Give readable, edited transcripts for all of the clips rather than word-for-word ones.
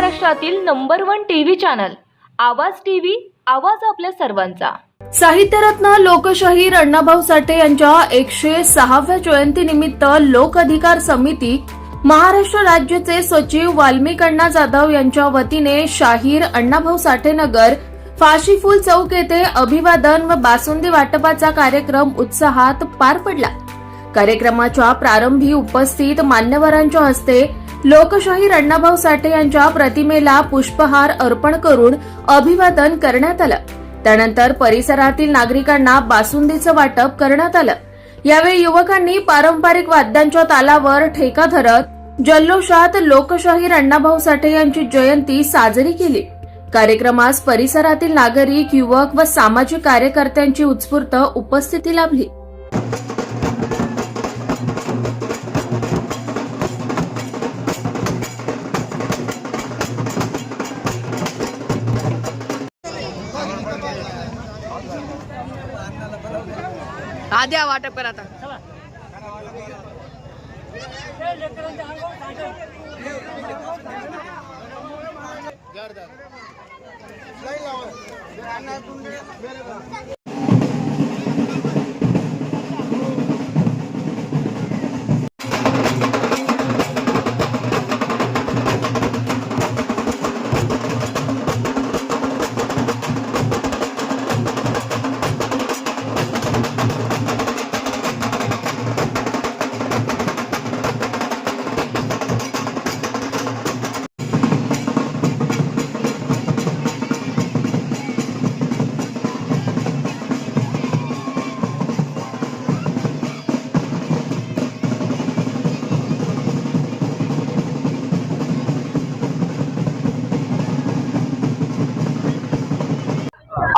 महाराष्ट्रातील number 1 TV channel आवाज TV, आवाज आपल्या सर्वांचा। साहित्यरत्न लोकशाहीर अण्णाभाऊ साठे यांच्या 106व्या जयंतीनिमित्त लोक अधिकार समिती महाराष्ट्र राज्याचे सचिव वाल्मिक अण्णा जाधव यांच्या वतीने शाहीर अण्णाभाऊ साठे नगर फाशी फूल चौक येथे अभिवादन व बासुंदी वाटपाचा कार्यक्रम उत्साहात पार पडला। कार्यक्रमाच्या प्रारंभी उपस्थित मान्यवरांच्या हस्ते लोकशाहीर अण्णाभाऊ साठे यांच्या प्रतिमेला पुष्पहार अर्पण करून अभिवादन करण्यात आलं। त्यानंतर परिसरातील नागरिकांना बासुंदीचं वाटप करण्यात आलं। यावेळी युवकांनी पारंपरिक वाद्यांच्या तालावर ठेका धरत जल्लोषात लोकशाहीर अण्णाभाऊ साठे यांची जयंती साजरी केली। कार्यक्रमास परिसरातील नागरिक, युवक व सामाजिक कार्यकर्त्यांची उत्स्फूर्त उपस्थिती लाभली। आद्या वाटप करा आता।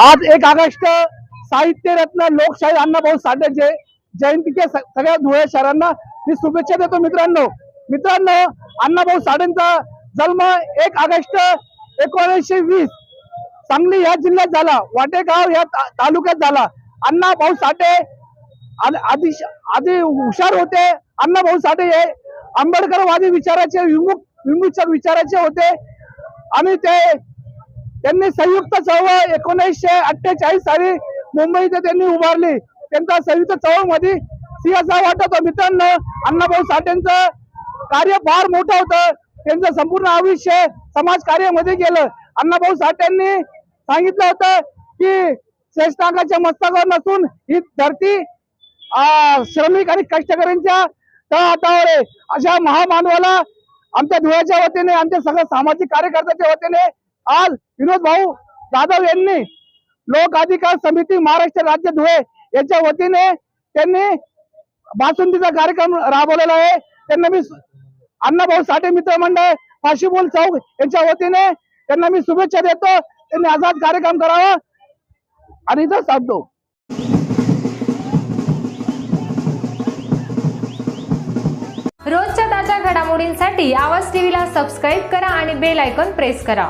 आज 1 ऑगस्ट साहित्य रत्न लोकशाहीर अण्णाभाऊ साठेचे जयंतीच्या सगळ्या धुळे शहरांना मी शुभेच्छा देतो। मित्रांनो अण्णाभाऊ साठेंचा जन्म 1 ऑगस्ट 1920 सांगली या जिल्ह्यात झाला, वाटेगाव या तालुक्यात झाला। अण्णाभाऊ साठे आधी हुशार होते। अण्णाभाऊ साठे हे आंबेडकरवादी विचाराचे, विमुक्त विचाराचे होते आणि त्यांनी संयुक्त चळवळ 1948 साली मुंबईत त्यांनी उभारली। त्यांचा संयुक्त चळवळ मध्ये सिंहाचा वाटा होता। मित्रांनो, अण्णाभाऊ साठेंचं कार्य फार मोठं होतं। त्यांचं संपूर्ण आयुष्य समाज कार्यामध्ये गेलं। अण्णाभाऊ साठेंनी सांगितलं होतं की श्रेष्ठांकाच्या मस्तकावर नसून ही धरती श्रमिक आणि कष्टकऱ्यांच्या तळहातावर आहे। अशा महामानवाला आमच्या धुळ्याच्या वतीने, आमच्या सगळ्या सामाजिक कार्यकर्त्याच्या वतीने आज विनोद भाऊ जाधव यांनी लोक अधिकार समिती महाराष्ट्र राज्य धुळे यांच्या वतीने त्यांनी बासुंदीचा कार्यक्रम राबवलेला आहे। त्यांना मी अण्णाभाऊ साठे मित्र मंडळ फाशी फूल चौक यांच्या वतीने त्यांना मी शुभेच्छा देतो। त्यांनी आझाद कार्यक्रम करावा आणि इथं सांगतो। रोजच्या ताज्या घडामोडींसाठी आवाज टीव्हीला सबस्क्राईब करा आणि बेल आयकॉन प्रेस करा।